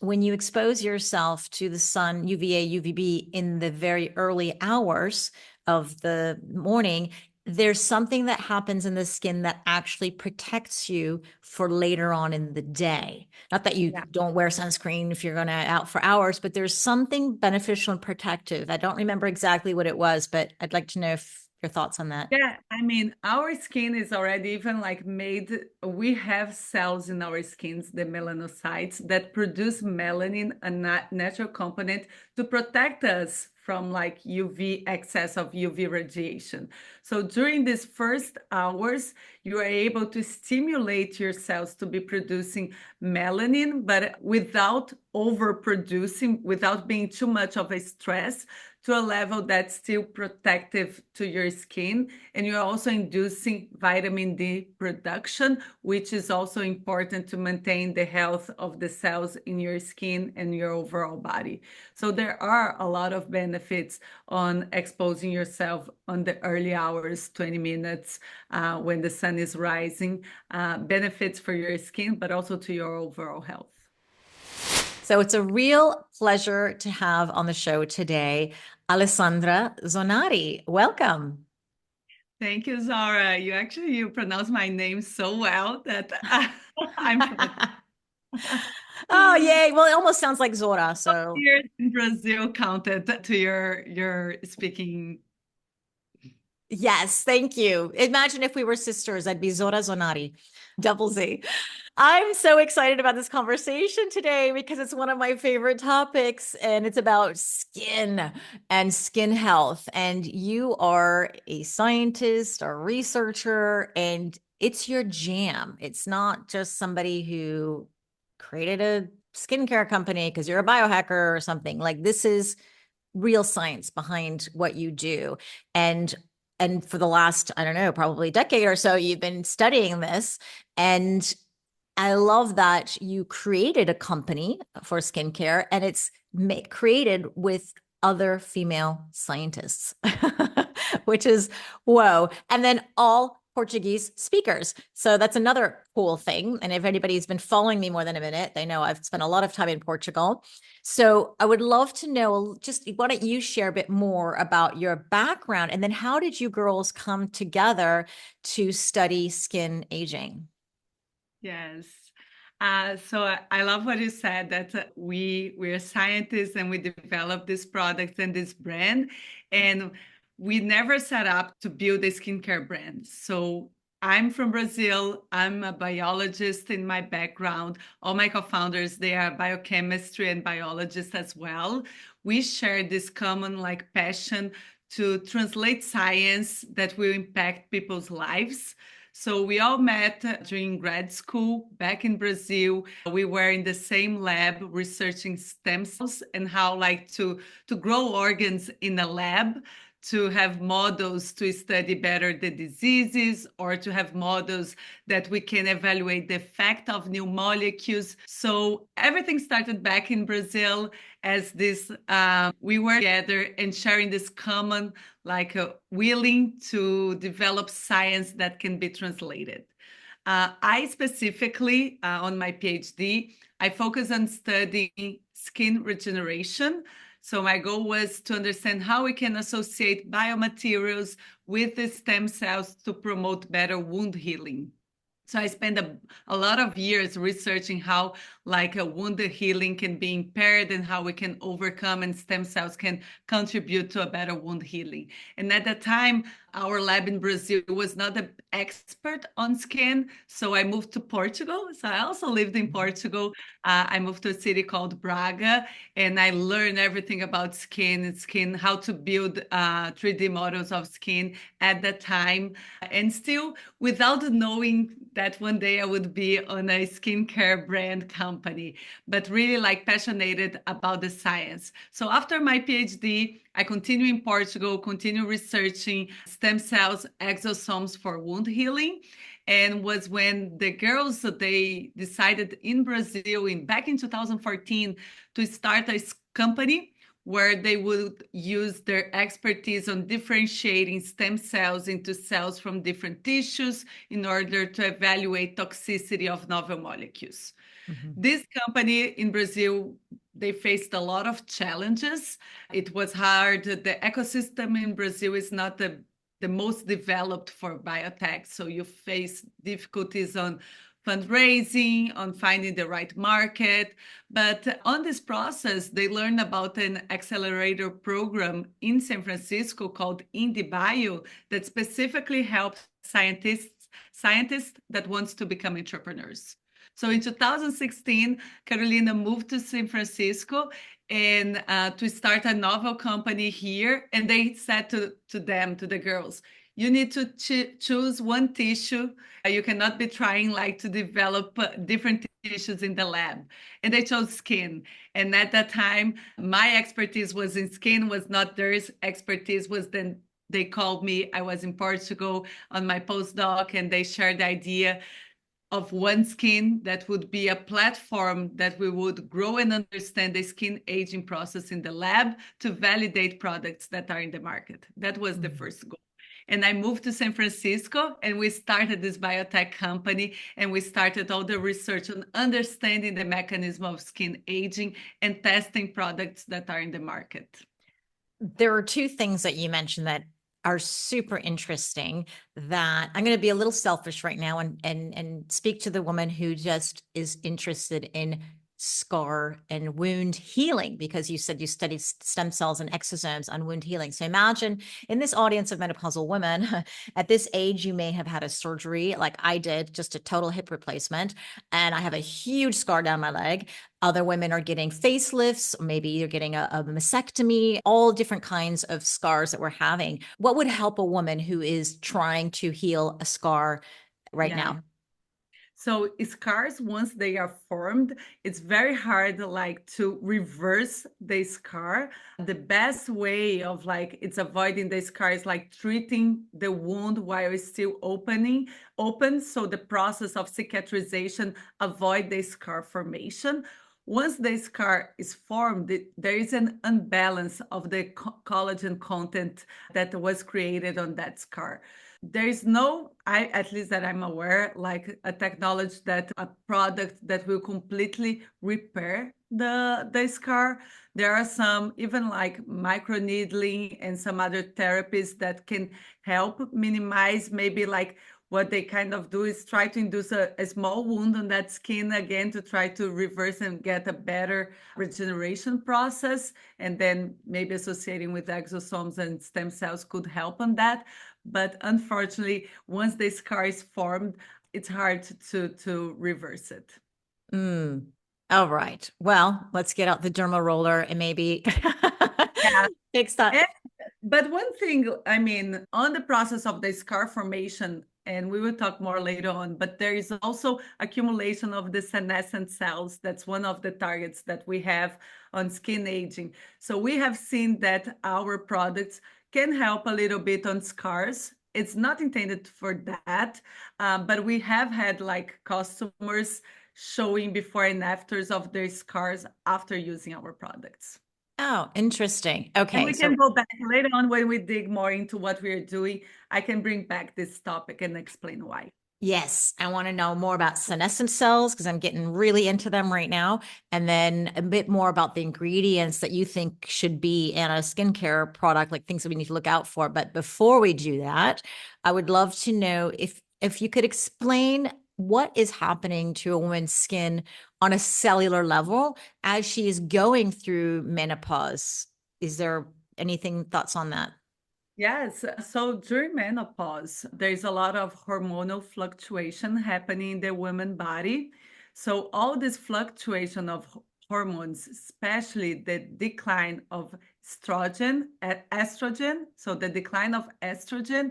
when you expose yourself to the sun, UVA, UVB, in the very early hours of the morning, there's something that happens in the skin that actually protects you for later on in the day. Not that you Yeah. don't wear sunscreen if you're going to out for hours, but there's something beneficial and protective. I don't remember exactly what it was, but I'd like to know if your thoughts on that. Yeah, I mean, our skin is already even like made, we have cells in our skins, the melanocytes, that produce melanin, a natural component to protect us from like UV excess of UV radiation. So during these first hours, you are able to stimulate your cells to be producing melanin, but without overproducing, without being too much of a stress, to a level that's still protective to your skin. And you're also inducing vitamin D production, which is also important to maintain the health of the cells in your skin and your overall body. So there are a lot of benefits on exposing yourself on the early hours, 20 minutes when the sun is rising, benefits for your skin, but also to your overall health. So it's a real pleasure to have on the show today Alessandra Zonari. Welcome. Thank you, Zara. You pronounce my name so well that I'm Oh, yay. Well, it almost sounds like Zora. So, years in Brazil counted to your speaking. yes, thank you. Imagine if we were sisters, I'd be Zora Zonari, double Z. I'm so excited about this conversation today because it's one of my favorite topics and it's about skin and skin health. And you are a scientist, a researcher, and it's your jam. It's not just somebody who created a skincare company because you're a biohacker or something. Like this is real science behind what you do. And for the last, I don't know, probably decade or so, you've been studying this. And I love that you created a company for skincare and it's created with other female scientists, which is whoa. And then all Portuguese speakers. So that's another cool thing. And if anybody's been following me more than a minute, they know I've spent a lot of time in Portugal. So I would love to know just why don't you share a bit more about your background and then how did you girls come together to study skin aging? Yes. I love what you said that we're scientists and we develop this product and this brand, and we never set up to build a skincare brand. So I'm from Brazil. I'm a biologist in my background. All my co-founders, they are biochemistry and biologists as well. We share this common like passion to translate science that will impact people's lives. So we all met during grad school back in Brazil. We were in the same lab researching stem cells and how like to grow organs in a lab, to have models to study better the diseases or to have models that we can evaluate the effect of new molecules. So everything started back in Brazil as this, we were together and sharing this common, like willing to develop science that can be translated. I specifically, on my PhD, I focus on studying skin regeneration. So my goal was to understand how we can associate biomaterials with the stem cells to promote better wound healing. So I spent a lot of years researching how like a wound healing can be impaired and how we can overcome and stem cells can contribute to a better wound healing. And at the time, our lab in Brazil was not an expert on skin. So I moved to Portugal. So I also lived in Portugal. I moved to a city called Braga and I learned everything about skin, how to build 3D models of skin at that time. And still without knowing that one day I would be on a skincare brand company, but really like passionate about the science. So after my PhD, I continue in Portugal, continue researching stem cells, exosomes for wound healing. And was when the girls, they decided in Brazil back in 2014 to start a company where they would use their expertise on differentiating stem cells into cells from different tissues in order to evaluate toxicity of novel molecules. Mhm. This company in Brazil, they faced a lot of challenges. It was hard. The ecosystem in Brazil is not the most developed for biotech. So you face difficulties on fundraising, on finding the right market. But on this process, they learned about an accelerator program in San Francisco called IndieBio that specifically helps scientists that wants to become entrepreneurs. So in 2016, Carolina moved to San Francisco and to start a novel company here. And they said to the girls, you need to choose one tissue. You cannot be trying like to develop different tissues in the lab. And they chose skin. And at that time, my expertise was in skin, was not theirs. Expertise was then they called me. I was in Portugal on my postdoc, and they shared the idea of OneSkin that would be a platform that we would grow and understand the skin aging process in the lab to validate products that are in the market. That was the first goal. And I moved to San Francisco and we started this biotech company, and we started all the research on understanding the mechanism of skin aging and testing products that are in the market. There are two things that you mentioned that are super interesting that I'm going to be a little selfish right now and speak to the woman who just is interested in scar and wound healing, because you said you studied stem cells and exosomes on wound healing. So imagine in this audience of menopausal women at this age, you may have had a surgery like I did, just a total hip replacement, and I have a huge scar down my leg. Other women are getting facelifts, maybe you're getting a mastectomy, all different kinds of scars that we're having. What would help a woman who is trying to heal a scar right now? So scars, once they are formed, it's very hard like to reverse the scar. The best way of like it's avoiding the scar is like treating the wound while it's still open. So the process of cicatrization avoid the scar formation. Once the scar is formed, there is an imbalance of the collagen content that was created on that scar. There is no, at least that I'm aware, like a technology that a product that will completely repair the scar. There are some even like microneedling and some other therapies that can help minimize. Maybe like what they kind of do is try to induce a small wound on that skin again to try to reverse and get a better regeneration process. And then maybe associating with exosomes and stem cells could help on that. But unfortunately, once the scar is formed, it's hard to reverse it. All right. Well, let's get out the derma roller and maybe Yeah. fix that. But one thing, I mean, on the process of the scar formation, and we will talk more later on, but there is also accumulation of the senescent cells. That's one of the targets that we have on skin aging. So we have seen that our products can help a little bit on scars. It's not intended for that, but we have had like customers showing before and afters of their scars after using our products. Oh, interesting. And Okay. we So can go back later on when we dig more into what we're doing. I can bring back this topic and explain why. yes, I want to know more about senescent cells because I'm getting really into them right now. And then a bit more about the ingredients that you think should be in a skincare product, like things that we need to look out for. But before we do that, I would love to know if you could explain what is happening to a woman's skin on a cellular level as she is going through menopause. Is there anything thoughts on that? Yes, so during menopause, there's a lot of hormonal fluctuation happening in the woman body. So all this fluctuation of hormones, especially the decline of estrogen, so the decline of estrogen,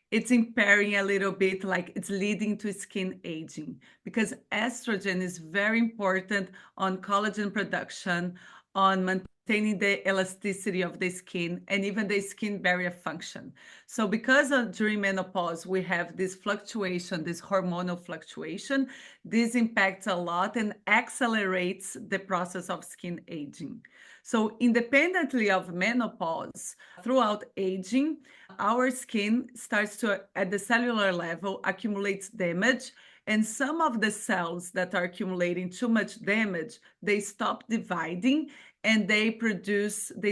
it's impairing a little bit, like it's leading to skin aging, because estrogen is very important on collagen production, on maintaining the elasticity of the skin, and even the skin barrier function. So because of during menopause, we have this fluctuation, this hormonal fluctuation, this impacts a lot and accelerates the process of skin aging. So independently of menopause, throughout aging, our skin starts to, at the cellular level, accumulates damage, And some of the cells that are accumulating too much damage, they stop dividing and they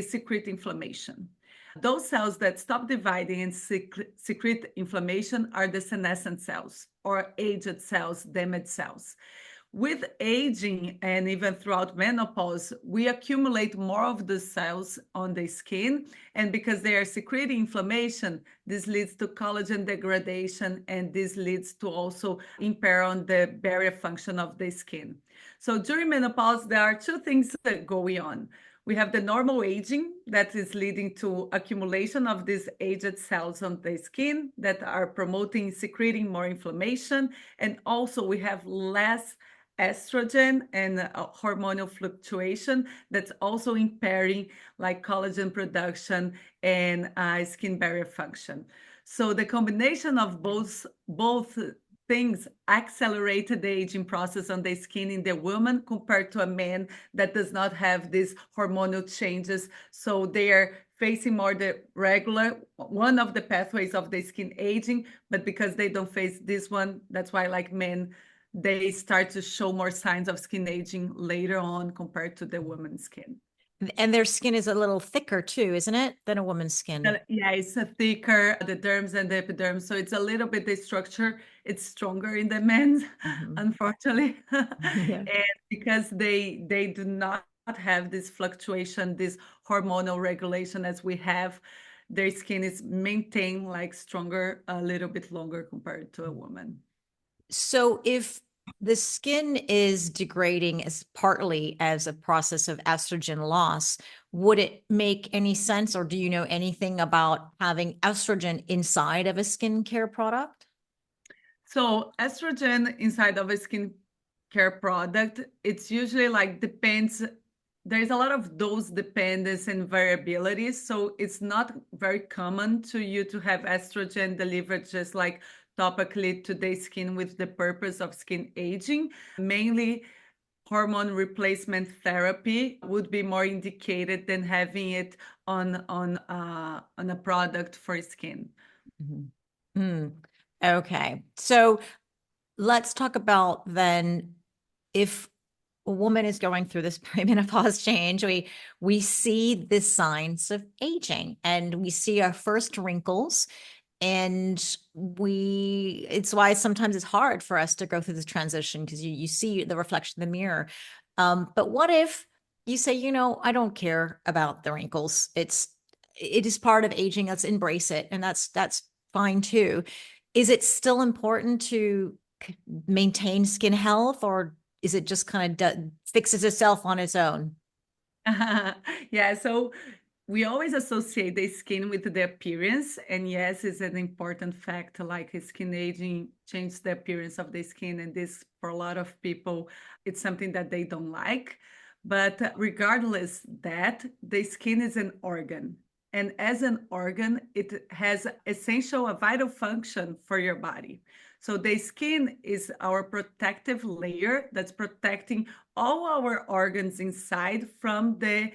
secrete inflammation. Those cells that stop dividing and secrete inflammation are the senescent cells, or aged cells, damaged cells. With aging and even throughout menopause, we accumulate more of the cells on the skin. And because they are secreting inflammation, this leads to collagen degradation, and this leads to also impair on the barrier function of the skin. So during menopause, there are two things that go on. We have the normal aging that is leading to accumulation of these aged cells on the skin that are promoting secreting more inflammation. And also we have less estrogen and hormonal fluctuation that's also impairing like collagen production and skin barrier function. So the combination of both things accelerated the aging process on the skin in the woman compared to a man that does not have these hormonal changes. So they are facing more the regular, one of the pathways of the skin aging, but because they don't face this one, that's why like men, they start to show more signs of skin aging later on compared to the woman's skin. And their skin is a little thicker too, isn't it, than a woman's skin? Yeah, it's a thicker, the derms and the epidermis. So it's a little bit, the structure, it's stronger in the men, unfortunately. Yeah. And because they do not have this fluctuation, this hormonal regulation as we have, their skin is maintained like stronger, a little bit longer compared to a woman. So if the skin is degrading as partly as a process of estrogen loss, would it make any sense, or do you know anything about having estrogen inside of a skincare product? So estrogen inside of a skincare product, it's usually like depends. There's a lot of dose dependence and variability. So it's not very common to you to have estrogen delivered just like topically to the skin with the purpose of skin aging. Mainly hormone replacement therapy would be more indicated than having it on a product for skin. Okay. So let's talk about then, if a woman is going through this perimenopause change, we see the signs of aging, and we see our first wrinkles, and it's why sometimes it's hard for us to go through this transition, because you see the reflection in the mirror. But what if you say, I don't care about the wrinkles. It is part of aging. Let's embrace it. And that's fine too. Is it still important to maintain skin health, or is it just kind of fixes itself on its own? Yeah, so we always associate the skin with the appearance. And yes, it's an important fact, like skin aging changes the appearance of the skin. And this, for a lot of people, it's something that they don't like. But regardless that, the skin is an organ. And as an organ, it has essential, a vital function for your body. So the skin is our protective layer that's protecting all our organs inside from the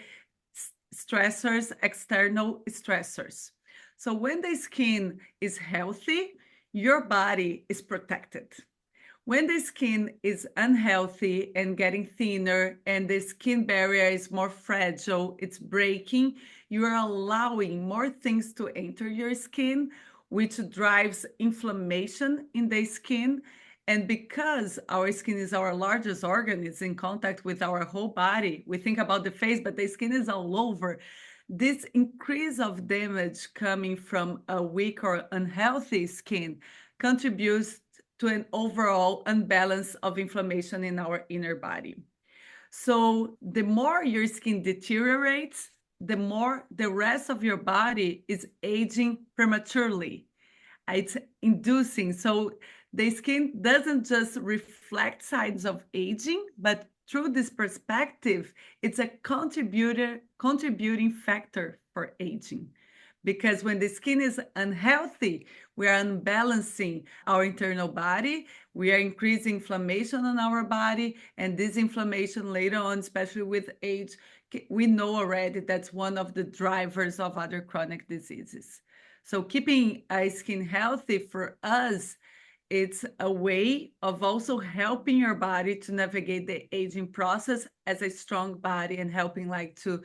stressors, external stressors. So when the skin is healthy, your body is protected. When the skin is unhealthy and getting thinner and the skin barrier is more fragile, it's breaking, you are allowing more things to enter your skin, which drives inflammation in the skin. And because our skin is our largest organ, it's in contact with our whole body. We think about the face, but the skin is all over. This increase of damage coming from a weak or unhealthy skin contributes to an overall unbalance of inflammation in our inner body. So the more your skin deteriorates, the more the rest of your body is aging prematurely. It's inducing. So the skin doesn't just reflect signs of aging, but through this perspective, it's a contributing factor for aging. Because when the skin is unhealthy, we are unbalancing our internal body, we are increasing inflammation on our body, and this inflammation later on, especially with age, we know already that's one of the drivers of other chronic diseases. So keeping skin healthy for us it's a way of also helping your body to navigate the aging process as a strong body and helping like to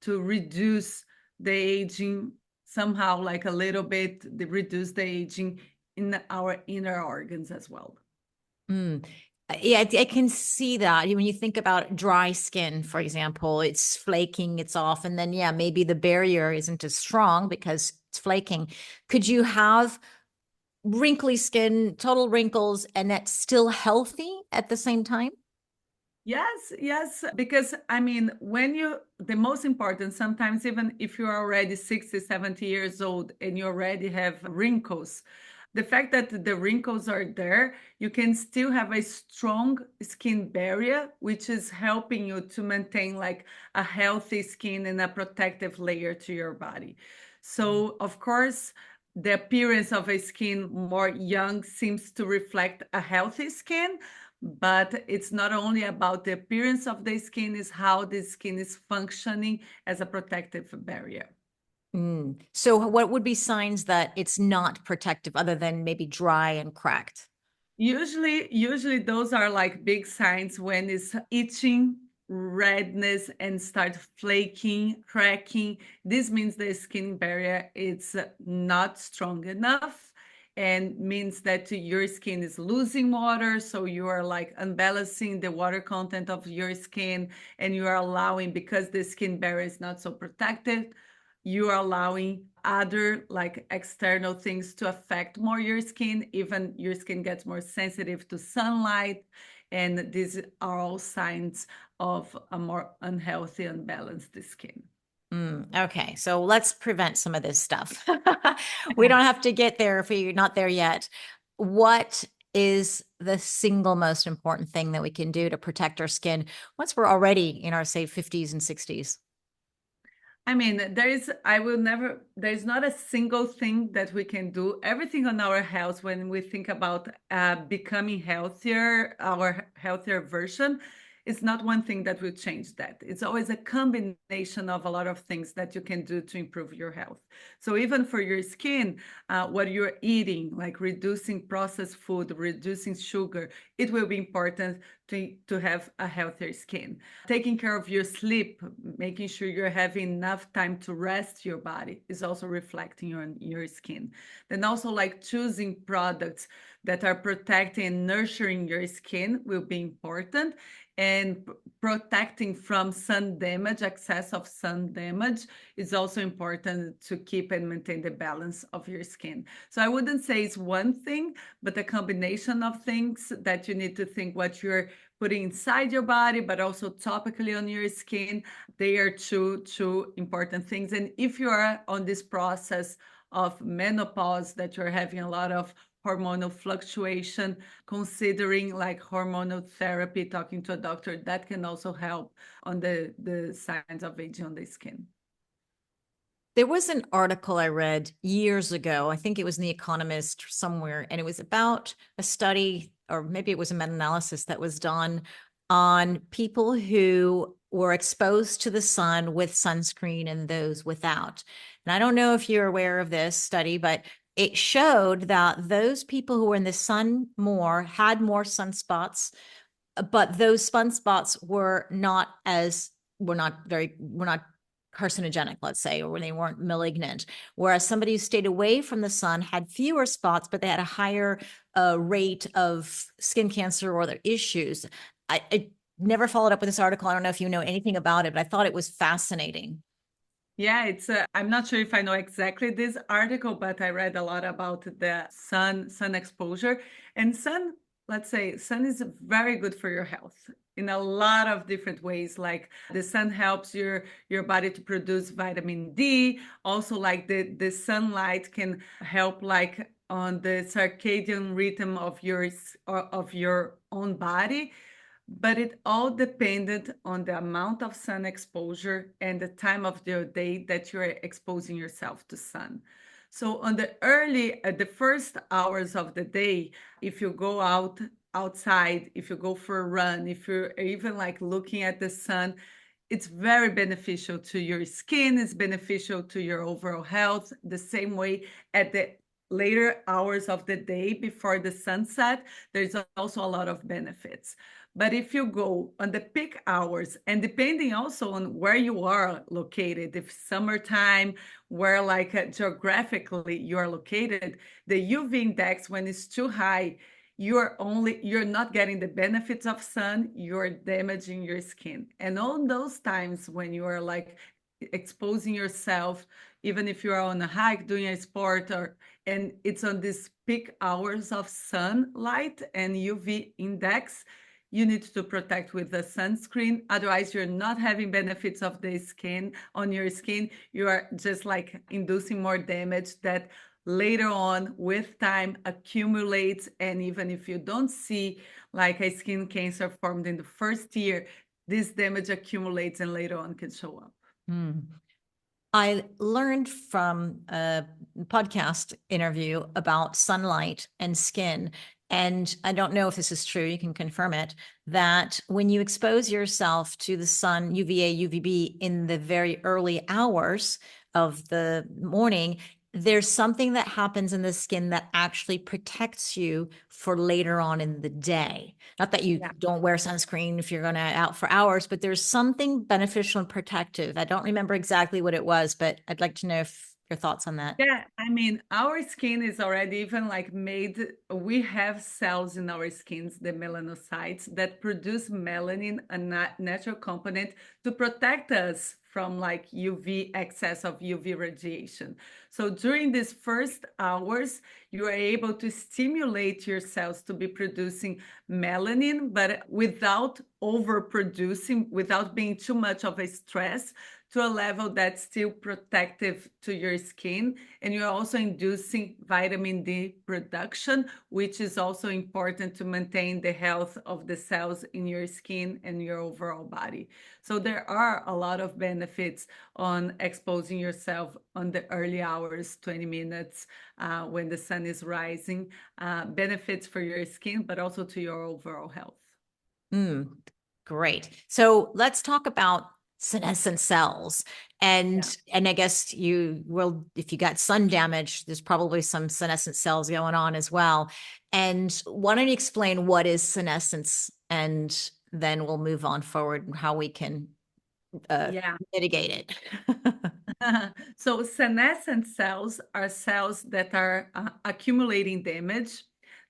reduce the aging somehow, like a little bit, reduce the aging in our inner organs as well. Mm. Yeah, I can see that. When you think about dry skin, for example, it's flaking, it's off, and then, yeah, maybe the barrier isn't as strong because it's flaking. Could you have wrinkly skin, total wrinkles, and that's still healthy at the same time? Yes, yes, because I mean, the most important, sometimes even if you're already 60, 70 years old and you already have wrinkles, the fact that the wrinkles are there, you can still have a strong skin barrier, which is helping you to maintain like a healthy skin and a protective layer to your body. So, of course, the appearance of a skin more young seems to reflect a healthy skin, but it's not only about the appearance of the skin, is how the skin is functioning as a protective barrier. So what would be signs that it's not protective other than maybe dry and cracked? Usually those are like big signs when it's itching, redness, and start flaking, cracking. This means the skin barrier is not strong enough and means that your skin is losing water. So you are like unbalancing the water content of your skin, and you are allowing, because the skin barrier is not so protected, you are allowing other like external things to affect more your skin. Even your skin gets more sensitive to sunlight, and these are all signs of a more unhealthy, unbalanced skin. Okay, so let's prevent some of this stuff. We don't have to get there if you're not there yet. What is the single most important thing that we can do to protect our skin once we're already in our, say, 50s and 60s? I mean, there's not a single thing that we can do. Everything on our health, when we think about becoming healthier, our healthier version, it's not one thing that will change that. It's always a combination of a lot of things that you can do to improve your health. So even for your skin, what you're eating, like reducing processed food, reducing sugar, it will be important to have a healthier skin. Taking care of your sleep, making sure you're having enough time to rest your body, is also reflecting on your skin. Then also like choosing products that are protecting and nurturing your skin will be important, and protecting from sun damage, excess of sun damage, is also important to keep and maintain the balance of your skin. So I wouldn't say it's one thing, but a combination of things that you need to think what you're putting inside your body, but also topically on your skin. They are two important things. And if you are on this process of menopause, that you're having a lot of hormonal fluctuation, considering like hormonal therapy, talking to a doctor, that can also help on the signs of aging on the skin. There was an article I read years ago. I think it was in The Economist somewhere, and it was about a study, or maybe it was a meta-analysis that was done on people who were exposed to the sun with sunscreen and those without. And I don't know if you're aware of this study, but it showed that those people who were in the sun more had more sunspots, but those sunspots were not carcinogenic, let's say, or when they weren't malignant. Whereas somebody who stayed away from the sun had fewer spots, but they had a higher rate of skin cancer or other issues. I never followed up with this article. I don't know if you know anything about it, but I thought it was fascinating. Yeah, I'm not sure if I know exactly this article, but I read a lot about the sun exposure. And let's say sun is very good for your health in a lot of different ways. Like the sun helps your body to produce vitamin D. Also, like the sunlight can help like on the circadian rhythm of your own body, but it all depended on the amount of sun exposure and the time of the day that you're exposing yourself to sun. So on the first hours of the day, if you go outside, if you go for a run, if you're even like looking at the sun, it's very beneficial to your skin, it's beneficial to your overall health. The same way at the later hours of the day before the sunset, there's also a lot of benefits. But if you go on the peak hours, and depending also on where you are located, if summertime, where like geographically you are located, the UV index, when it's too high, you're not getting the benefits of sun, you're damaging your skin. And on those times when you are like exposing yourself, even if you are on a hike doing a sport, and it's on these peak hours of sunlight and UV index, you need to protect with the sunscreen. Otherwise, you're not having benefits of the skin on your skin. You are just like inducing more damage that later on with time accumulates. And even if you don't see like a skin cancer formed in the first year, this damage accumulates and later on can show up. I learned from a podcast interview about sunlight and skin, and I don't know if this is true, you can confirm it, that when you expose yourself to the sun, UVA, UVB, in the very early hours of the morning, there's something that happens in the skin that actually protects you for later on in the day. Not that you don't wear sunscreen if you're going to out for hours, but there's something beneficial and protective. I don't remember exactly what it was, but I'd like to know if your thoughts on that. Yeah, I mean, our skin is already even like made, we have cells in our skins, the melanocytes, that produce melanin, a natural component to protect us from like UV excess of UV radiation. So during these first hours, you are able to stimulate your cells to be producing melanin, but without overproducing, without being too much of a stress, to a level that's still protective to your skin. And you're also inducing vitamin D production, which is also important to maintain the health of the cells in your skin and your overall body. So there are a lot of benefits on exposing yourself on the early hours, 20 minutes when the sun is rising, benefits for your skin, but also to your overall health. Great. So let's talk about senescent cells. And I guess you will, if you got sun damage, there's probably some senescent cells going on as well. And why don't you explain what is senescence, and then we'll move on forward and how we can mitigate it. So senescent cells are cells that are accumulating damage.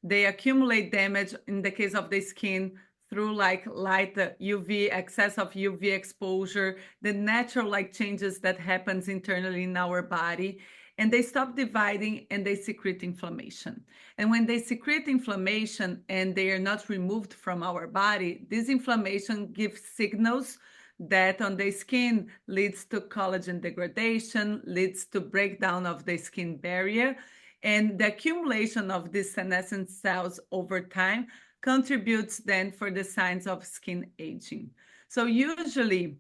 They accumulate damage in the case of the skin through like light UV, excess of UV exposure, the natural like changes that happens internally in our body, and they stop dividing and they secrete inflammation. And when they secrete inflammation and they are not removed from our body, this inflammation gives signals that on the skin leads to collagen degradation, leads to breakdown of the skin barrier, and the accumulation of these senescent cells over time contributes then for the signs of skin aging. So usually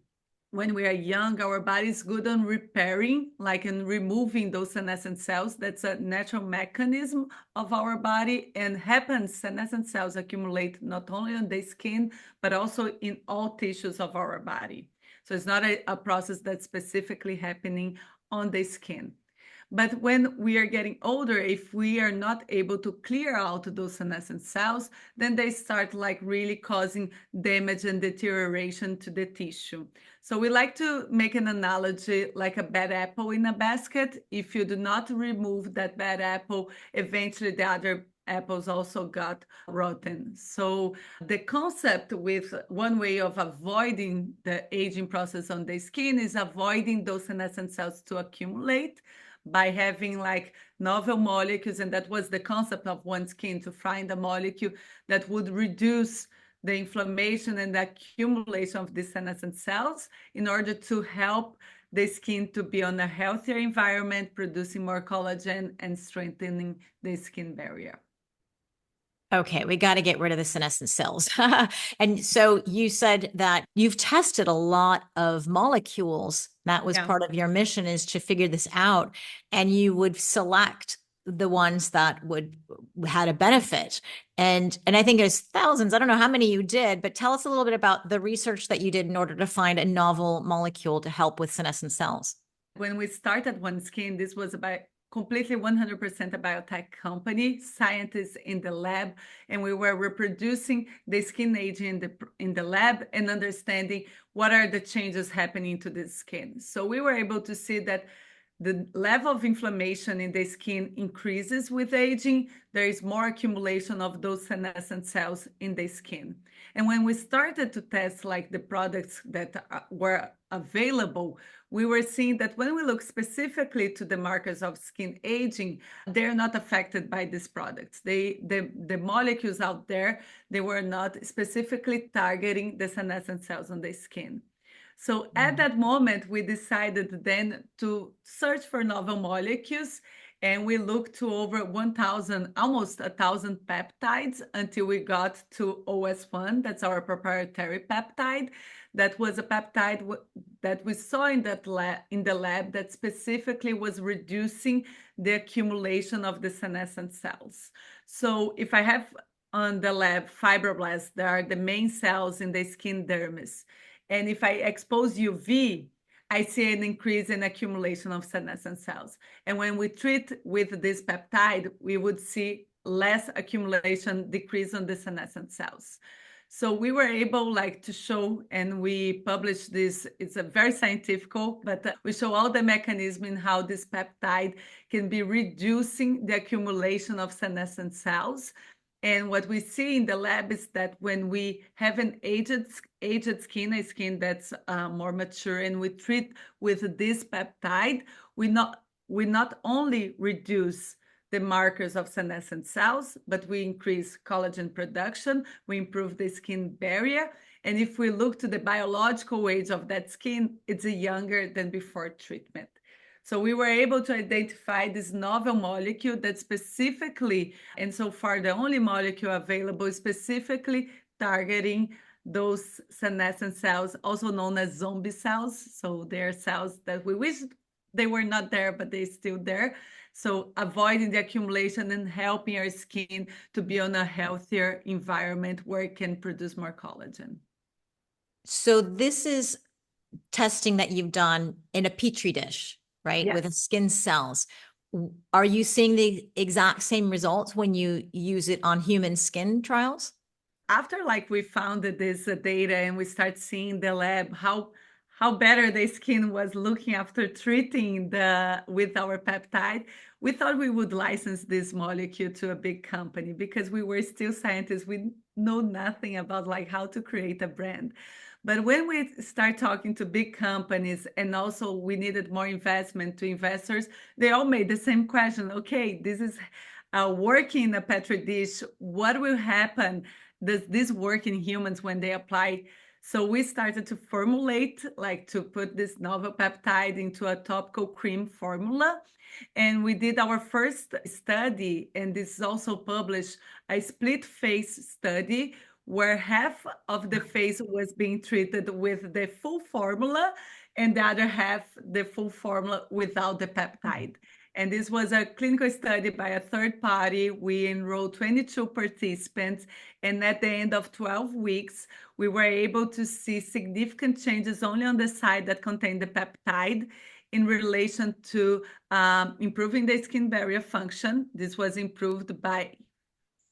when we are young, our body is good on repairing, like in removing those senescent cells. That's a natural mechanism of our body, and happens, senescent cells accumulate not only on the skin, but also in all tissues of our body. So it's not a process that's specifically happening on the skin. But when we are getting older, if we are not able to clear out those senescent cells, then they start like really causing damage and deterioration to the tissue. So we like to make an analogy like a bad apple in a basket. If you do not remove that bad apple, eventually the other apples also got rotten. So the concept with one way of avoiding the aging process on the skin is avoiding those senescent cells to accumulate by having like novel molecules. And that was the concept of OneSkin, to find a molecule that would reduce the inflammation and the accumulation of these senescent cells in order to help the skin to be on a healthier environment, producing more collagen and strengthening the skin barrier. Okay, we got to get rid of the senescent cells. And so you said that you've tested a lot of molecules. That was part of your mission, is to figure this out. And you would select the ones that had a benefit. And I think there's thousands. I don't know how many you did, but tell us a little bit about the research that you did in order to find a novel molecule to help with senescent cells. When we started OneSkin, this was completely 100% a biotech company, scientists in the lab, and we were reproducing the skin aging in the lab and understanding what are the changes happening to the skin. So we were able to see that the level of inflammation in the skin increases with aging. There is more accumulation of those senescent cells in the skin. And when we started to test like the products that were available, we were seeing that when we look specifically to the markers of skin aging, they're not affected by these products. The molecules out there, they were not specifically targeting the senescent cells on the skin. So at that moment, we decided then to search for novel molecules, and we looked to over 1,000, almost 1,000 peptides until we got to OS1. That's our proprietary peptide. That was a peptide that we saw in the lab that specifically was reducing the accumulation of the senescent cells. So if I have on the lab fibroblasts, that are the main cells in the skin dermis, and if I expose UV, I see an increase in accumulation of senescent cells. And when we treat with this peptide, we would see less accumulation, decrease on the senescent cells. So we were able to show, and we published this, it's a very scientific, but we show all the mechanism in how this peptide can be reducing the accumulation of senescent cells. And what we see in the lab is that when we have an aged skin, a skin that's more mature, and we treat with this peptide, we not only reduce the markers of senescent cells, but we increase collagen production, we improve the skin barrier. And if we look to the biological age of that skin, it's younger than before treatment. So we were able to identify this novel molecule that specifically, and so far the only molecule available, specifically targeting those senescent cells, also known as zombie cells. So they're cells that we wish they were not there, but they're still there. So avoiding the accumulation and helping our skin to be on a healthier environment where it can produce more collagen. So this is testing that you've done in a petri dish, right? Yes. With skin cells. Are you seeing the exact same results when you use it on human skin trials? After we found this data and we start seeing the lab, how better the skin was looking after treating with our peptide, we thought we would license this molecule to a big company because we were still scientists. We know nothing about how to create a brand. But when we start talking to big companies, and also we needed more investment to investors, they all made the same question. Okay, this is working in a petri dish. What will happen? Does this work in humans when they apply? So we started to formulate, to put this novel peptide into a topical cream formula. And we did our first study, and this is also published, a split face study where half of the face was being treated with the full formula and the other half the full formula without the peptide. And this was a clinical study by a third party. We enrolled 22 participants, and at the end of 12 weeks, we were able to see significant changes only on the side that contained the peptide in relation to improving the skin barrier function. This was improved by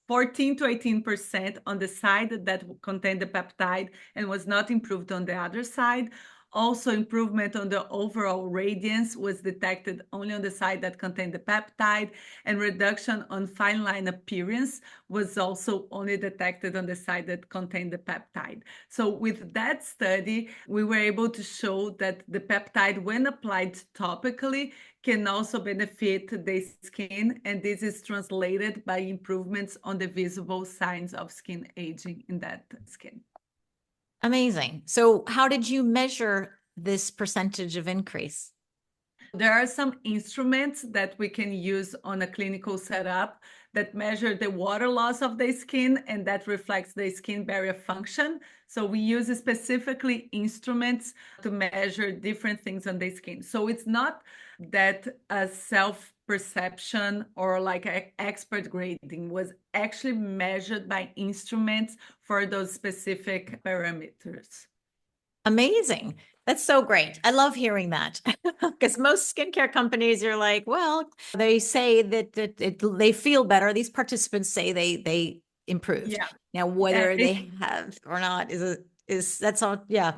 14 to 18% on the side that contained the peptide and was not improved on the other side. Also, improvement on the overall radiance was detected only on the side that contained the peptide, and reduction on fine line appearance was also only detected on the side that contained the peptide. So with that study, we were able to show that the peptide, when applied topically, can also benefit the skin, and this is translated by improvements on the visible signs of skin aging in that skin. Amazing. So how did you measure this percentage of increase? There are some instruments that we can use on a clinical setup that measure the water loss of the skin, and that reflects the skin barrier function. So we use specifically instruments to measure different things on the skin. So it's not that a self-perception or expert grading was actually measured by instruments for those specific parameters. Amazing. That's so great. I love hearing that because most skincare companies, you're like, well, they say that they feel better. These participants say they improved. Yeah. Now, Yeah, whether they have or not is that's all. Yeah.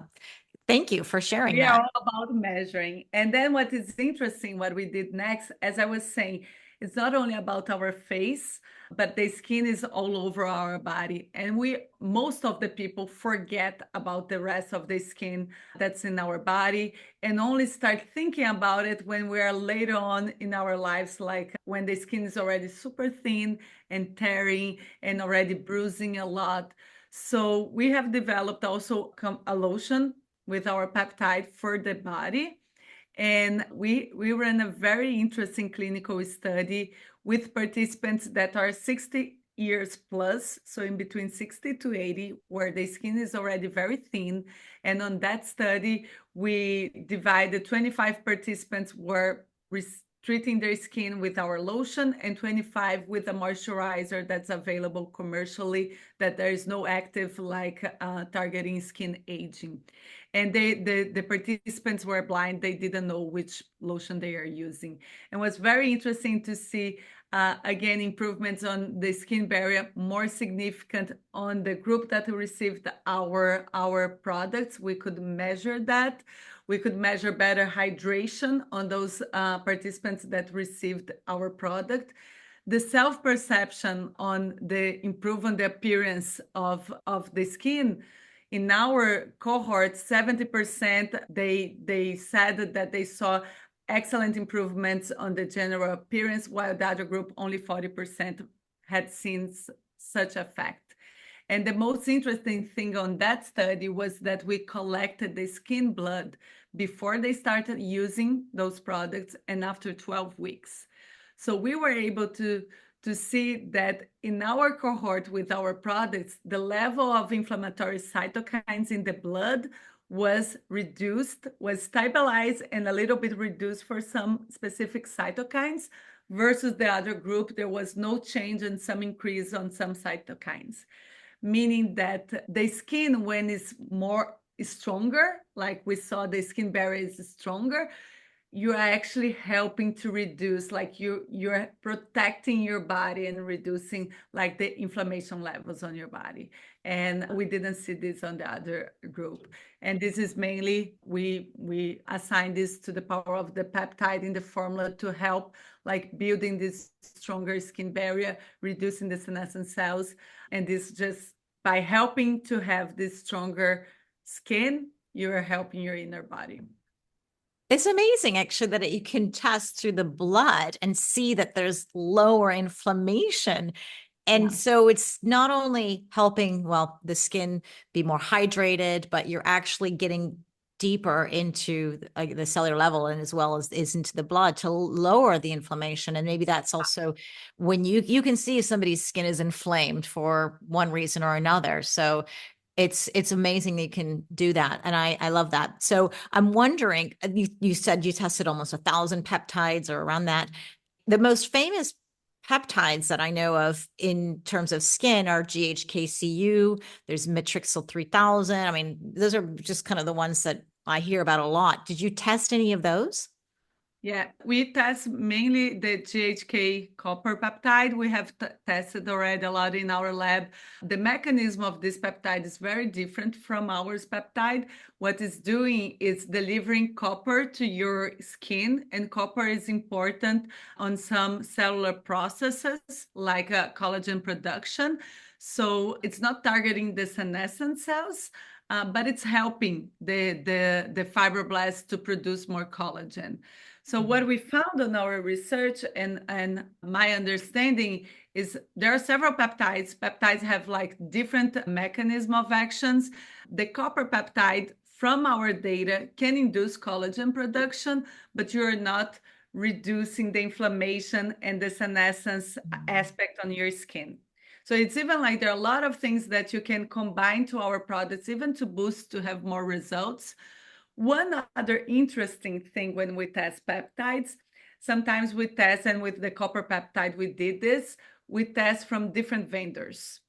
Thank you for sharing we are that. all about measuring. And then what is interesting, what we did next, as I was saying, it's not only about our face, but the skin is all over our body. And most of the people forget about the rest of the skin that's in our body and only start thinking about it when we are later on in our lives, like when the skin is already super thin and tearing and already bruising a lot. So we have developed also a lotion with our peptide for the body. And we ran a very interesting clinical study with participants that are 60 years plus, so in between 60 to 80, where the skin is already very thin. And on that study, we divided 25 participants were treating their skin with our lotion and 25 with a moisturizer that's available commercially, that there is no active like targeting skin aging. And the participants were blind. They didn't know which lotion they are using. And what's very interesting to see, again, improvements on the skin barrier, more significant on the group that received our products. We could measure that. We could measure better hydration on those participants that received our product. The self-perception on the improvement, the appearance of the skin. In our cohort, 70% they said that they saw excellent improvements on the general appearance, while the other group, only 40% had seen such effect. And the most interesting thing on that study was that we collected the skin blood before they started using those products and after 12 weeks. So we were able to see that in our cohort with our products, the level of inflammatory cytokines in the blood was reduced, was stabilized, and a little bit reduced for some specific cytokines, versus the other group, there was no change and some increase on some cytokines. Meaning that the skin, when it's more stronger, like we saw the skin barrier is stronger, you're actually helping to reduce, like you're protecting your body and reducing like the inflammation levels on your body. And we didn't see this on the other group. And this is mainly, we assign this to the power of the peptide in the formula to help like building this stronger skin barrier, reducing the senescent cells. And this just by helping to have this stronger skin, you're helping your inner body. It's amazing, actually, that you can test through the blood and see that there's lower inflammation. And Yeah. so it's not only helping, well, the skin be more hydrated, but you're actually getting deeper into the cellular level and as well as is into the blood to lower the inflammation. And maybe that's also when you can see somebody's skin is inflamed for one reason or another. So it's amazing that you can do that. And I love that. So I'm wondering, you said you tested almost 1,000 peptides or around that. The most famous peptides that I know of in terms of skin are GHKCU, there's Matrixyl 3000. I mean, those are just kind of the ones that I hear about a lot. Did you test any of those? Yeah, we test mainly the GHK copper peptide. We have tested already a lot in our lab. The mechanism of this peptide is very different from ours peptide. What it's doing is delivering copper to your skin, and copper is important on some cellular processes like collagen production. So it's not targeting the senescent cells, but it's helping the fibroblasts to produce more collagen. So what we found in our research and my understanding is there are several peptides. Peptides have like different mechanism of actions. The copper peptide from our data can induce collagen production, but you're not reducing the inflammation and the senescence aspect on your skin. So it's even like there are a lot of things that you can combine to our products, even to boost, to have more results. One other interesting thing when we test peptides, sometimes we test, and with the copper peptide, we did this, we test from different vendors.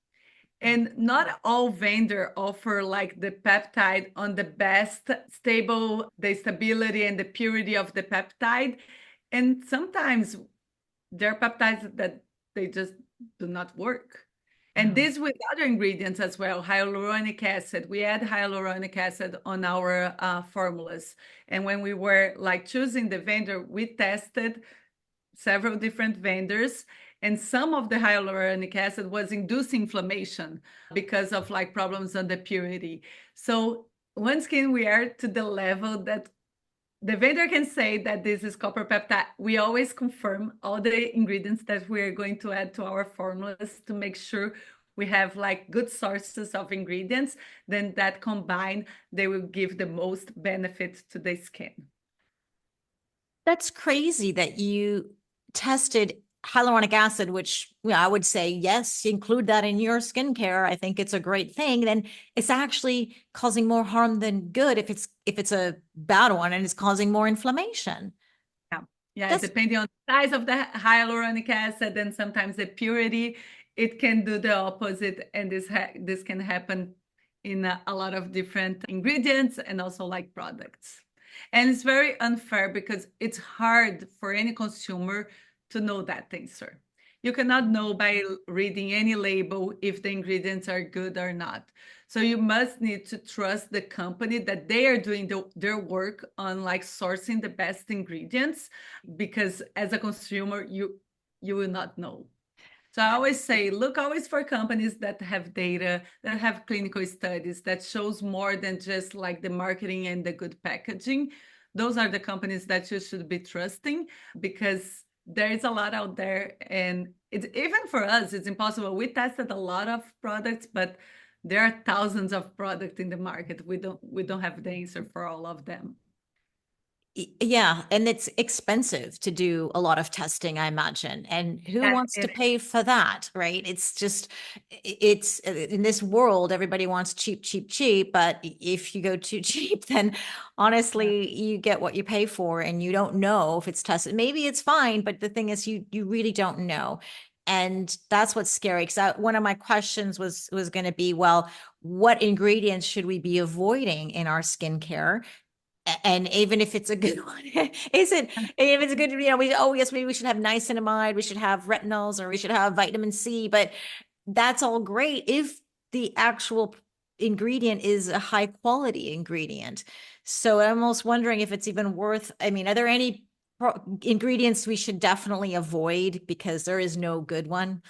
And not all vendor offer like the peptide on the best stable, the stability and the purity of the peptide. And sometimes there are peptides that they just do not work. And this with other ingredients as well, hyaluronic acid. We add hyaluronic acid on our formulas. And when we were like choosing the vendor, we tested several different vendors, and some of the hyaluronic acid was inducing inflammation because of like problems on the purity. So OneSkin, we are to the level that the vendor can say that this is copper peptide. We always confirm all the ingredients that we are going to add to our formulas to make sure we have like good sources of ingredients. Then that combined, they will give the most benefit to the skin. That's crazy that you tested hyaluronic acid, which I would say, yes, include that in your skincare. I think it's a great thing. Then it's actually causing more harm than good if it's a bad one and it's causing more inflammation. Yeah, depending on the size of the hyaluronic acid and sometimes the purity, it can do the opposite. And this can happen in a lot of different ingredients and also like products. And it's very unfair because it's hard for any consumer to know that thing, sir. You cannot know by reading any label if the ingredients are good or not. So you must need to trust the company that they are doing their work on like sourcing the best ingredients, because as a consumer, you will not know. So I always say, look always for companies that have data, that have clinical studies, that shows more than just like the marketing and the good packaging. Those are the companies that you should be trusting, because there is a lot out there. And it's even for us, it's impossible. We tested a lot of products, but there are thousands of products in the market. We don't have the answer for all of them. Yeah, and it's expensive to do a lot of testing, I imagine. And who wants to pay for that, right? It's just, it's in this world, everybody wants cheap, cheap, cheap. But if you go too cheap, then honestly, you get what you pay for, and you don't know if it's tested. Maybe it's fine, but the thing is, you really don't know. And that's what's scary. Because one of my questions was going to be, well, what ingredients should we be avoiding in our skincare? And even if it's a good one, isn't if it's a good, yes, maybe we should have niacinamide, we should have retinols, or we should have vitamin C, but that's all great if the actual ingredient is a high quality ingredient. So I'm almost wondering if it's even worth, I mean, are there any ingredients we should definitely avoid because there is no good one?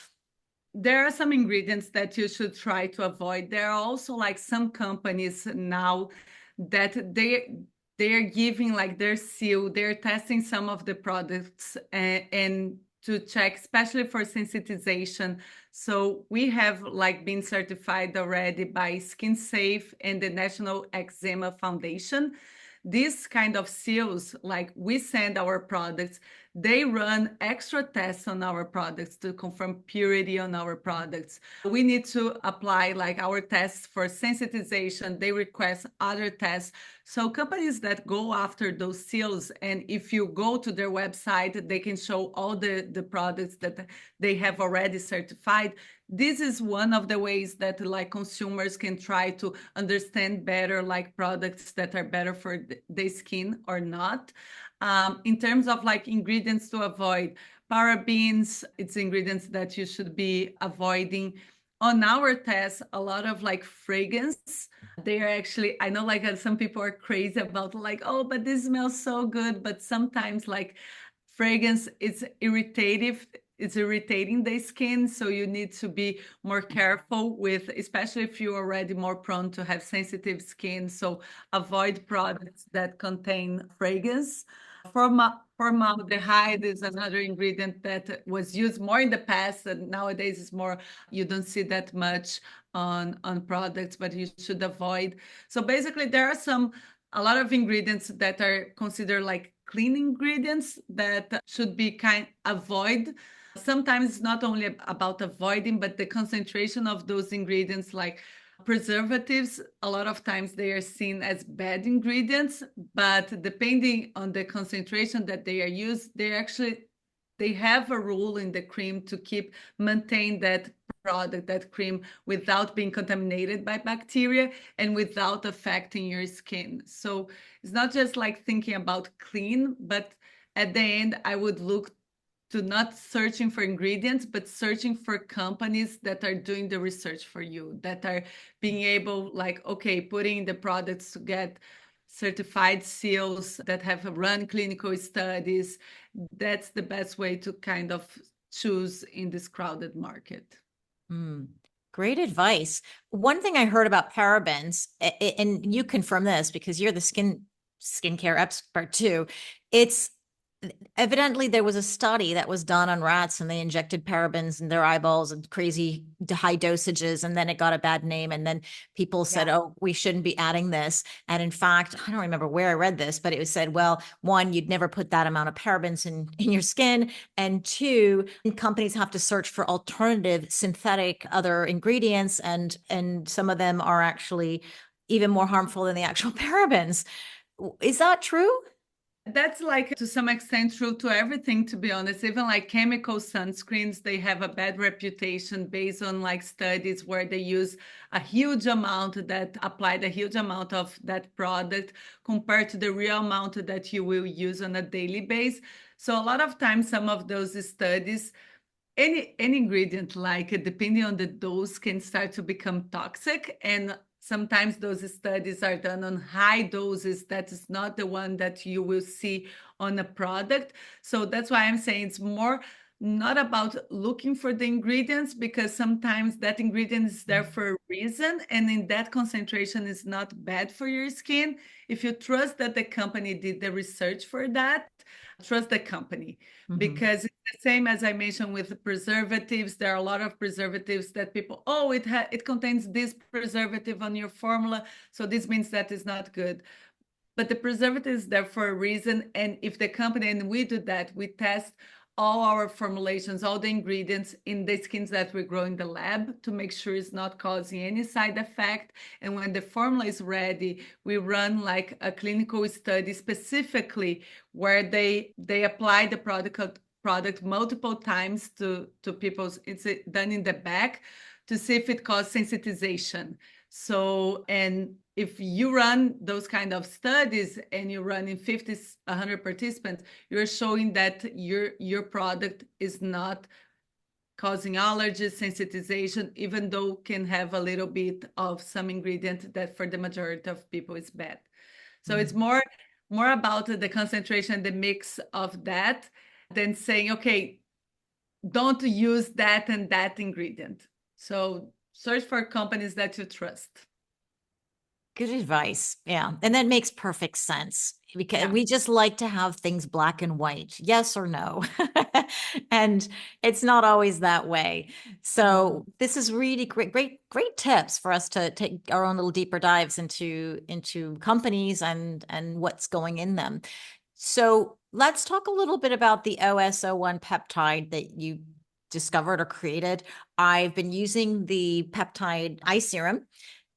There are some ingredients that you should try to avoid. There are also like some companies now that they're giving like their seal, they're testing some of the products and to check, especially for sensitization. So we have like been certified already by Skin Safe and the National Eczema Foundation. These kind of seals, like we send our products, they run extra tests on our products to confirm purity on our products. We need to apply like our tests for sensitization. They request other tests. So companies that go after those seals, and if you go to their website, they can show all the products that they have already certified. This is one of the ways that like consumers can try to understand better like products that are better for the skin or not. In terms of like ingredients to avoid, parabens, it's ingredients that you should be avoiding. On our test, a lot of like fragrance, they are actually, I know like some people are crazy about like, oh, but this smells so good. But sometimes like fragrance, it's irritating the skin. So you need to be more careful with, especially if you're already more prone to have sensitive skin. So avoid products that contain fragrance. Formaldehyde is another ingredient that was used more in the past, and nowadays is more, you don't see that much on products, but you should avoid. So basically there are a lot of ingredients that are considered like clean ingredients that should be avoid. Sometimes it's not only about avoiding, but the concentration of those ingredients, like preservatives, a lot of times they are seen as bad ingredients, but depending on the concentration that they are used, they have a rule in the cream to maintain that product, that cream, without being contaminated by bacteria and without affecting your skin. So it's not just like thinking about clean, but at the end, I would look to not searching for ingredients, but searching for companies that are doing the research for you, that are being able, like, okay, putting the products to get certified seals, that have run clinical studies. That's the best way to kind of choose in this crowded market. Mm, great advice. One thing I heard about parabens, and you confirm this because you're the skincare expert too. It's evidently there was a study that was done on rats and they injected parabens in their eyeballs and crazy high dosages, and then it got a bad name, and then people said, Yeah. oh, we shouldn't be adding this. And in fact, I don't remember where I read this, but it was said, well, one, you'd never put that amount of parabens in your skin, and two, companies have to search for alternative synthetic other ingredients, and some of them are actually even more harmful than the actual parabens. Is that true? That's like to some extent true to everything, to be honest. Even like chemical sunscreens, they have a bad reputation based on like studies where they use a huge amount, that applied a huge amount of that product compared to the real amount that you will use on a daily basis. So a lot of times, some of those studies, any ingredient, like depending on the dose, can start to become toxic. And sometimes those studies are done on high doses. That is not the one that you will see on a product. So that's why I'm saying it's more not about looking for the ingredients, because sometimes that ingredient is there for a reason, and in that concentration is not bad for your skin. If you trust that the company did the research for that, trust the company. Because it's the same as I mentioned with the preservatives. There are a lot of preservatives that people, oh, it contains this preservative on your formula, so this means that is not good. But the preservative is there for a reason. And if the company, and we do that, we test all our formulations, all the ingredients in the skins that we grow in the lab to make sure it's not causing any side effect. And when the formula is ready, we run like a clinical study specifically where they apply the product multiple times to people. It's done in the back to see if it causes sensitization. So, and if you run those kind of studies and you run in 50, 100 participants, you're showing that your product is not causing allergies, sensitization, even though can have a little bit of some ingredient that for the majority of people is bad. So it's more about the concentration, the mix of that, than saying, okay, don't use that and that ingredient. So search for companies that you trust. Good advice. Yeah. And that makes perfect sense because Yeah. we just like to have things black and white, yes or no. And it's not always that way. So this is really great tips for us to take our own little deeper dives into companies and what's going in them. So let's talk a little bit about the OS01 peptide that you discovered or created. I've been using the peptide eye serum,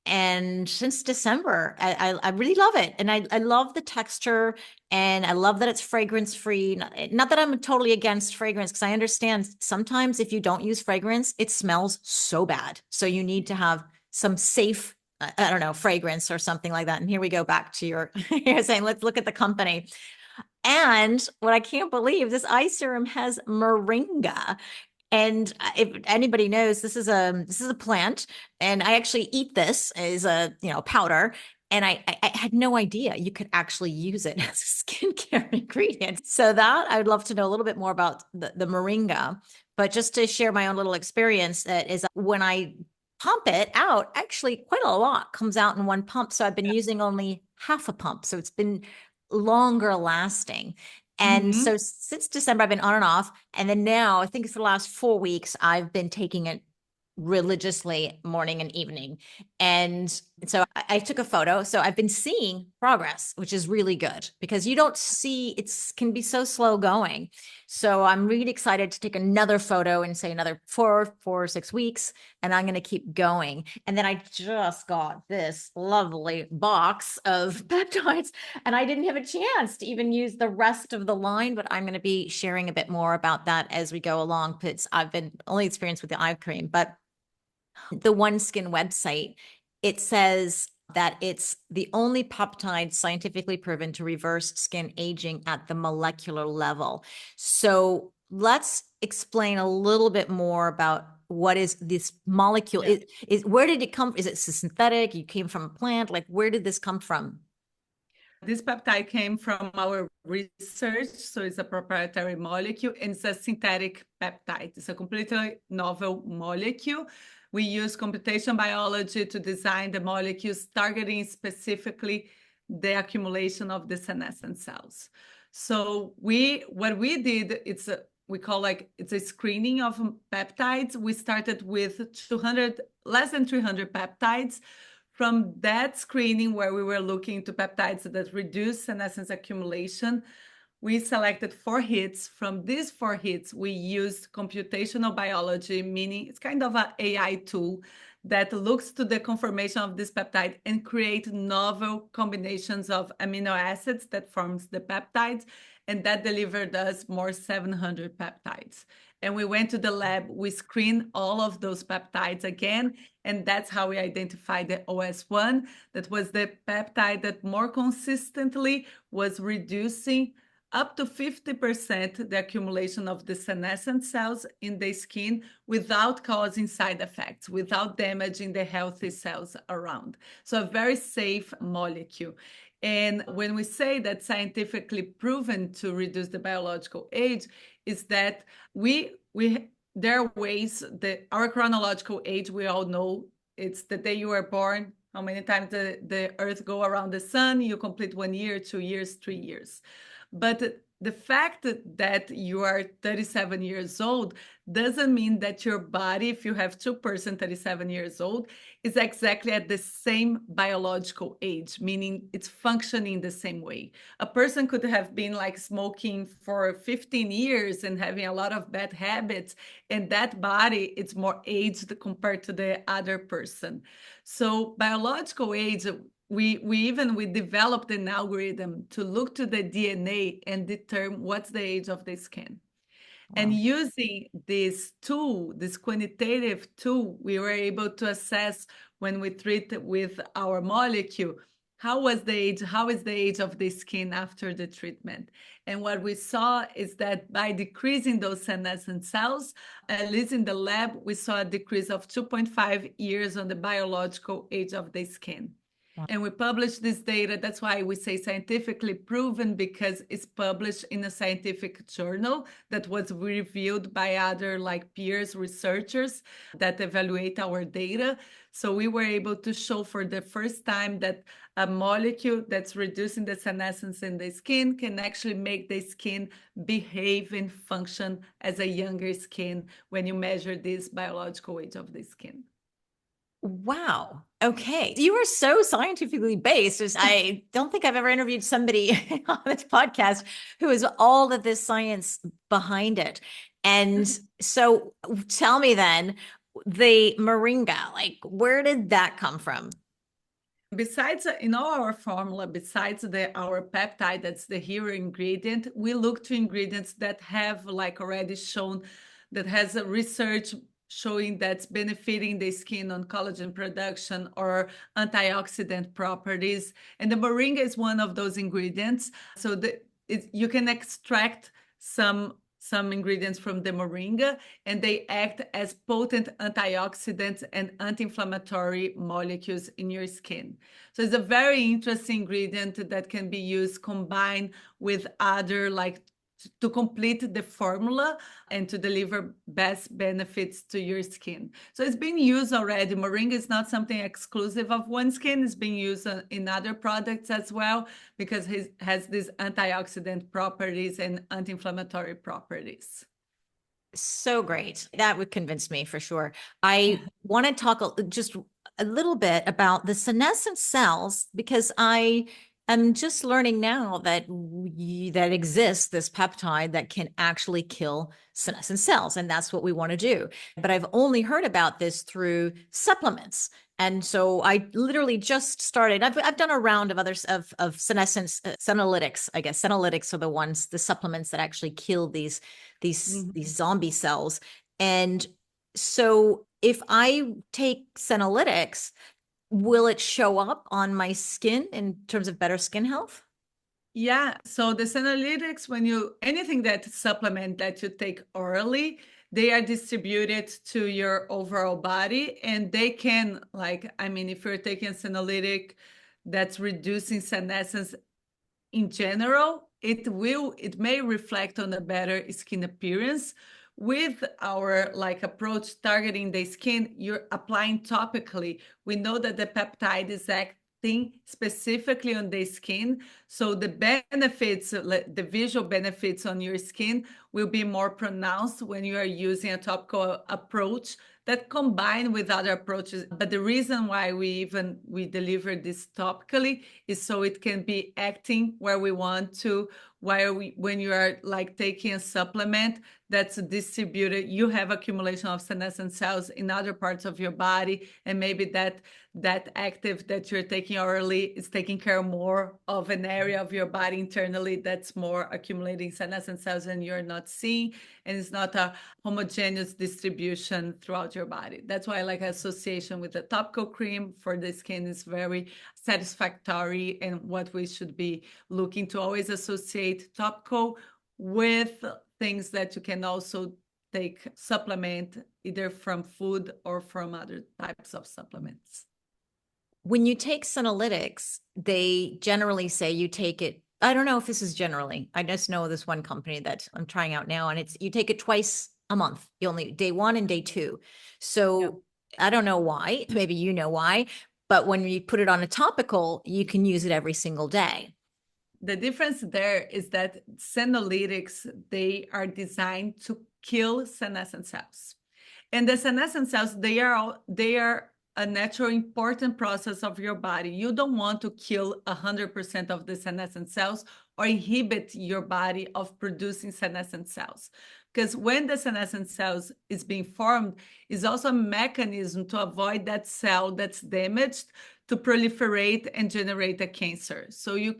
and since December, I really love it. And I love the texture, and I love that it's fragrance free. Not that I'm totally against fragrance, because I understand sometimes if you don't use fragrance, it smells so bad. So you need to have some safe, I don't know, fragrance or something like that. And here we go back to your, you're saying, let's look at the company. And what I can't believe, this eye serum has moringa. And if anybody knows, this is a plant, and I actually eat this as a powder. And I had no idea you could actually use it as a skincare ingredient. So that I would love to know a little bit more about the moringa. But just to share my own little experience, that is when I pump it out, actually quite a lot comes out in one pump. So I've been using only half a pump. So it's been longer lasting. And so since December, I've been on and off. And then now, I think it's the last 4 weeks, I've been taking it religiously morning and evening. And so I took a photo. So I've been seeing progress, which is really good because you don't see, it can be so slow going. So I'm really excited to take another photo and say another 4 or 6 weeks, and I'm going to keep going. And then I just got this lovely box of peptides, and I didn't have a chance to even use the rest of the line, but I'm going to be sharing a bit more about that as we go along, because I've been only experienced with the eye cream. But The OneSkin website, it says that it's the only peptide scientifically proven to reverse skin aging at the molecular level. So let's explain a little bit more about what is this molecule. Yeah. Where did it come? Is it synthetic? You came from a plant? Like, where did this come from? This peptide came from our research, so it's a proprietary molecule, and it's a synthetic peptide. It's a completely novel molecule. We use computation biology to design the molecules targeting specifically the accumulation of the senescent cells. So what we did, we call it's a screening of peptides. We started with 200, less than 300 peptides. From that screening, where we were looking to peptides that reduce senescence accumulation, we selected 4 hits. From these 4 hits, we used computational biology, meaning it's kind of an AI tool that looks to the conformation of this peptide and create novel combinations of amino acids that forms the peptides, and that delivered us more 700 peptides. And we went to the lab, we screened all of those peptides again, and that's how we identified the OS1. That was the peptide that more consistently was reducing up to 50% the accumulation of the senescent cells in the skin without causing side effects, without damaging the healthy cells around. So a very safe molecule. And when we say that scientifically proven to reduce the biological age, is that there are ways that our chronological age, we all know, it's the day you were born, how many times the earth go around the sun, you complete 1 year, 2 years, 3 years. But the fact that you are 37 years old doesn't mean that your body, if you have 2-person 37 years old, is exactly at the same biological age, meaning it's functioning the same way. A person could have been like smoking for 15 years and having a lot of bad habits, and that body, it's more aged compared to the other person. So biological age, we developed an algorithm to look to the DNA and determine what's the age of the skin. Wow. And using this tool, this quantitative tool, we were able to assess when we treat with our molecule, how is the age of the skin after the treatment. And what we saw is that by decreasing those senescent cells, at least in the lab, we saw a decrease of 2.5 years on the biological age of the skin. And we published this data. That's why we say scientifically proven, because it's published in a scientific journal that was reviewed by other peers, researchers that evaluate our data. So we were able to show for the first time that a molecule that's reducing the senescence in the skin can actually make the skin behave and function as a younger skin when you measure this biological age of the skin. Wow. Okay. You are so scientifically based. I don't think I've ever interviewed somebody on this podcast who has all of this science behind it. And so tell me then, the moringa, where did that come from? Besides, in our formula, besides our peptide, that's the hero ingredient, we look to ingredients that have already shown, that has a research showing that's benefiting the skin on collagen production or antioxidant properties. And the moringa is one of those ingredients. So you can extract some ingredients from the moringa, and they act as potent antioxidants and anti-inflammatory molecules in your skin. So it's a very interesting ingredient that can be used combined with other to complete the formula and to deliver best benefits to your skin. So it's being used already. Moringa is not something exclusive of OneSkin. It's being used in other products as well, because it has these antioxidant properties and anti-inflammatory properties. So great. That would convince me for sure. I want to talk just a little bit about the senescent cells, because I am just learning now that that exists this peptide that can actually kill senescent cells, and that's what we want to do. But I've only heard about this through supplements. And so I literally just started. I've done a round of others of senescence, Senolytics. I guess Senolytics are the supplements that actually kill these zombie cells. And so if I take Senolytics, will it show up on my skin in terms of better skin health? Yeah. So the Senolytics, when you anything that supplement that you take orally, they are distributed to your overall body, and they can, like, I mean, if you're taking a Senolytic that's reducing senescence in general, it may reflect on a better skin appearance. With our like approach targeting the skin, you're applying topically. We know that the peptide is acting specifically on the skin, so the benefits, the visual benefits on your skin will be more pronounced when you are using a topical approach that combine with other approaches. But the reason why we deliver this topically is so it can be acting where we want to, when you are like taking a supplement that's distributed, you have accumulation of senescent cells in other parts of your body, and maybe that active that you're taking orally is taking care more of an area of your body internally that's more accumulating senescent cells and you're not seeing, and it's not a homogeneous distribution throughout your body. That's why like association with the topical cream for the skin is very satisfactory, and what we should be looking to always associate topical with things that you can also take supplement either from food or from other types of supplements. When you take Senolytics, they generally say you take it. I don't know if this is generally. I just know this one company that I'm trying out now, and it's you take it twice a month. You only day 1 and day 2. So I don't know why. Maybe you know why. But when you put it on a topical, you can use it every single day. The difference there is that Senolytics, they are designed to kill senescent cells. And the senescent cells, they are a natural important process of your body. You don't want to kill 100% of the senescent cells or inhibit your body of producing senescent cells. Because when the senescent cells is being formed, is also a mechanism to avoid that cell that's damaged to proliferate and generate a cancer. So you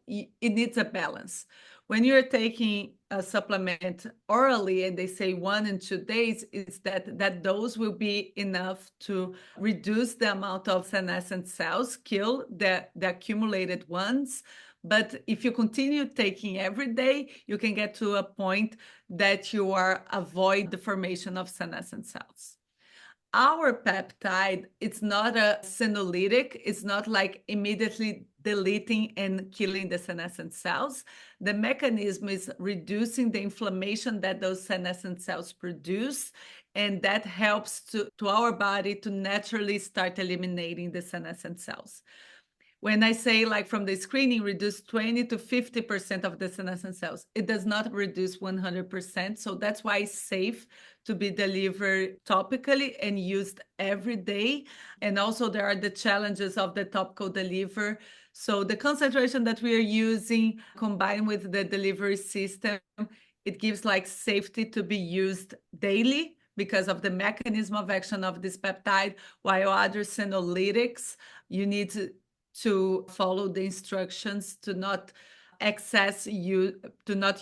it needs a balance. When you're taking a supplement orally and they say 1 and 2 days, is that dose will be enough to reduce the amount of senescent cells, kill the accumulated ones. But if you continue taking every day, you can get to a point that you are avoid the formation of senescent cells. Our peptide, it's not a senolytic. It's not like immediately deleting and killing the senescent cells. The mechanism is reducing the inflammation that those senescent cells produce, and that helps to our body to naturally start eliminating the senescent cells. When I say like from the screening, reduce 20 to 50% of the senescent cells, it does not reduce 100%. So that's why it's safe to be delivered topically and used every day. And also there are the challenges of the topical delivery. So the concentration that we are using combined with the delivery system, it gives like safety to be used daily because of the mechanism of action of this peptide, while other senolytics, you need to follow the instructions to not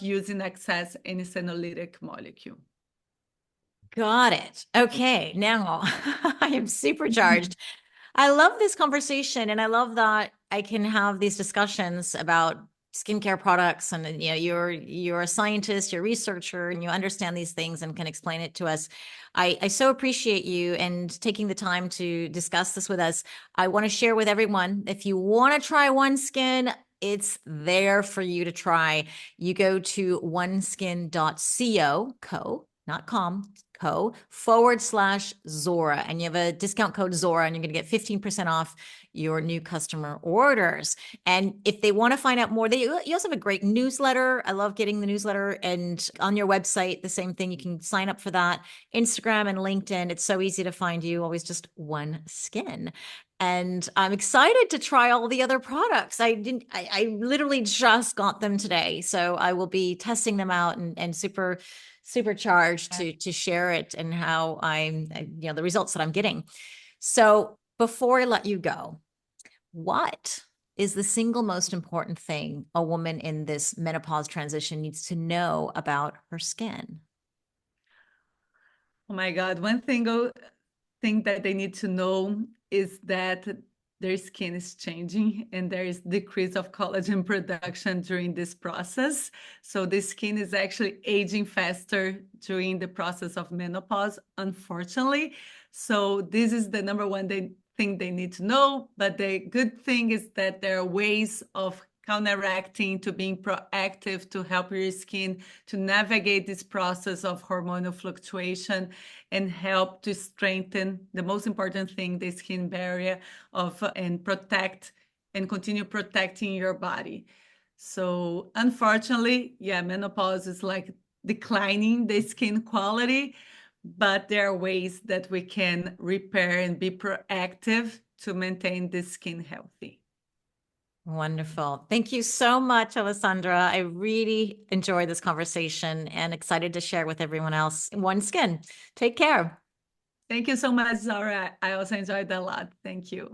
use in excess any senolytic molecule. Got it. Okay, now I am supercharged. I love this conversation, and I love that I can have these discussions about skincare products, and you're a scientist, you're a researcher, and you understand these things and can explain it to us. I so appreciate you and taking the time to discuss this with us. I want to share with everyone, if you want to try OneSkin, it's there for you to try. You go to oneskin.co, not com, co/Zora, and you have a discount code Zora, and you're going to get 15% off your new customer orders. And if they want to find out more, you also have a great newsletter. I love getting the newsletter, and on your website, the same thing. You can sign up for that. Instagram and LinkedIn. It's so easy to find you. Always just OneSkin. And I'm excited to try all the other products. I literally just got them today. So I will be testing them out and supercharged to share it and how the results that I'm getting. So before I let you go, what is the single most important thing a woman in this menopause transition needs to know about her skin? Oh my God, one thing thing that they need to know is that their skin is changing and there is decrease of collagen production during this process. So the skin is actually aging faster during the process of menopause, unfortunately. So this is the number one thing they need to know. But the good thing is that there are ways of counteracting to being proactive to help your skin to navigate this process of hormonal fluctuation and help to strengthen the most important thing, the skin barrier and protect and continue protecting your body. So unfortunately, yeah, menopause is like declining the skin quality, but there are ways that we can repair and be proactive to maintain the skin healthy. Wonderful. Thank you so much, Alessandra. I really enjoyed this conversation and excited to share with everyone else. OneSkin. Take care. Thank you so much, Zara. I also enjoyed a lot. Thank you.